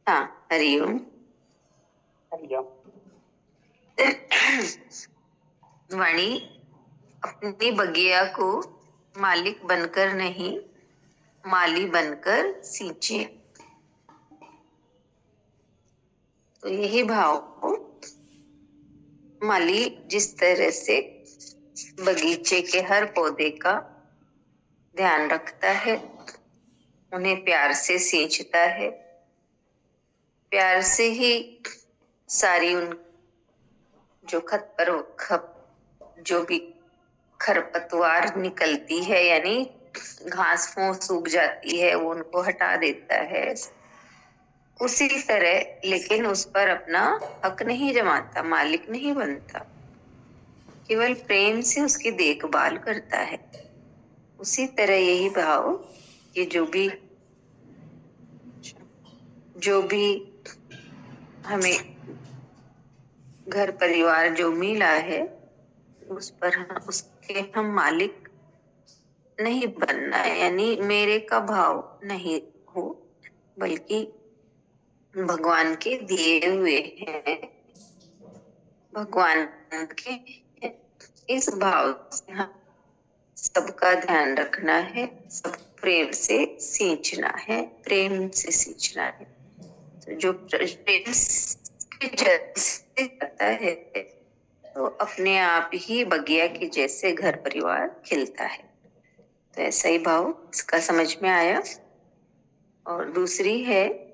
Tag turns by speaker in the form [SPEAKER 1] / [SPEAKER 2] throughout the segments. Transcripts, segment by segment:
[SPEAKER 1] हाँ, हरिओम।
[SPEAKER 2] हरिओम।
[SPEAKER 1] वाणी अपनी बगिया को मालिक बनकर नहीं, माली बनकर सींचे। तो यही भाव को माली जिस तरह से बगीचे के हर पौधे का ध्यान रखता है, उन्हें प्यार से सींचता है, प्यार से ही सारी उन जो जो भी खरपतवार निकलती है, यानी घास फूस उग जाती है, वो उनको हटा देता है। उसी तरह लेकिन उस पर अपना हक नहीं जमाता, मालिक नहीं बनता, केवल प्रेम से उसकी देखभाल करता है। उसी तरह यही भाव कि जो भी हमें घर परिवार जो मिला है, उस पर उसके हम मालिक नहीं बनना है, यानी मेरे का भाव नहीं हो, बल्कि भगवान के दिए हुए हैं, भगवान के इस भाव से हम सबका ध्यान रखना है, सब प्रेम से सींचना है, प्रेम से सींचना है। तो जो प्रेम से करता है तो अपने आप ही बगिया के जैसे घर परिवार खिलता है। तो ऐसा ही भाव इसका समझ में आया। और दूसरी है,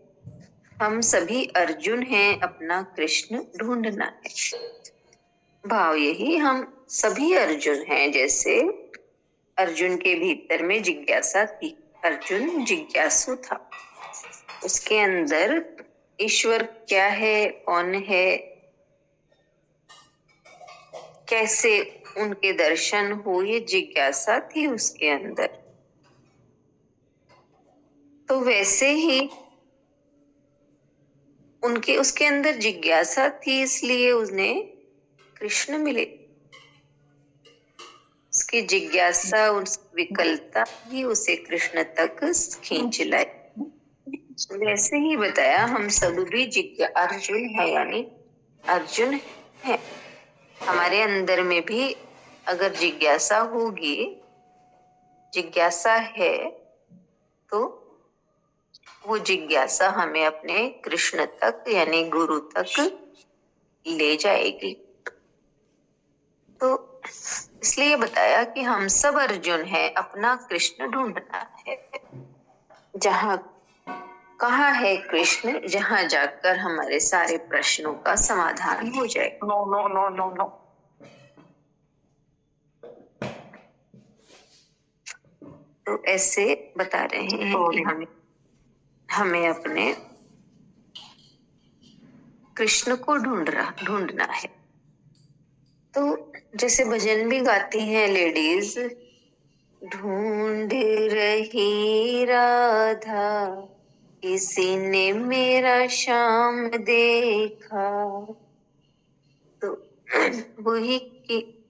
[SPEAKER 1] हम सभी अर्जुन हैं, अपना कृष्ण ढूंढना है। भाव यही, हम सभी अर्जुन हैं। जैसे अर्जुन के भीतर में जिज्ञासा थी, अर्जुन जिज्ञासु था, उसके अंदर ईश्वर क्या है, कौन है, कैसे उनके दर्शन हो, ये जिज्ञासा थी उसके अंदर। तो वैसे ही उसके अंदर जिज्ञासा थी, इसलिए उन्हें कृष्ण मिले। उसकी जिज्ञासा, उस विकलता ही उसे कृष्ण तक खींच लाए। वैसे ही बताया, हम सब भी अर्जुन है, यानी अर्जुन है। हमारे अंदर में भी अगर जिज्ञासा होगी, जिज्ञासा है, तो वो जिज्ञासा हमें अपने कृष्ण तक यानी गुरु तक ले जाएगी। तो इसलिए बताया कि हम सब अर्जुन हैं, अपना कृष्ण ढूंढना है। कहाँ है कृष्ण, जहाँ जाकर हमारे सारे प्रश्नों का समाधान हो जाए।
[SPEAKER 2] No no no no no.
[SPEAKER 1] तो ऐसे बता रहे हैं कि हमें अपने कृष्ण को ढूंढना है। तो जैसे भजन भी गाती हैं लेडीज, ढूंढ रही राधा, किसी ने मेरा श्याम देखा। तो वही कि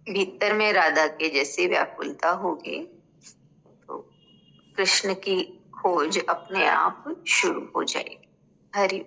[SPEAKER 1] भीतर में राधा के जैसी व्याकुलता होगी, तो कृष्ण की खोज अपने आप शुरू हो जाएगी। हरि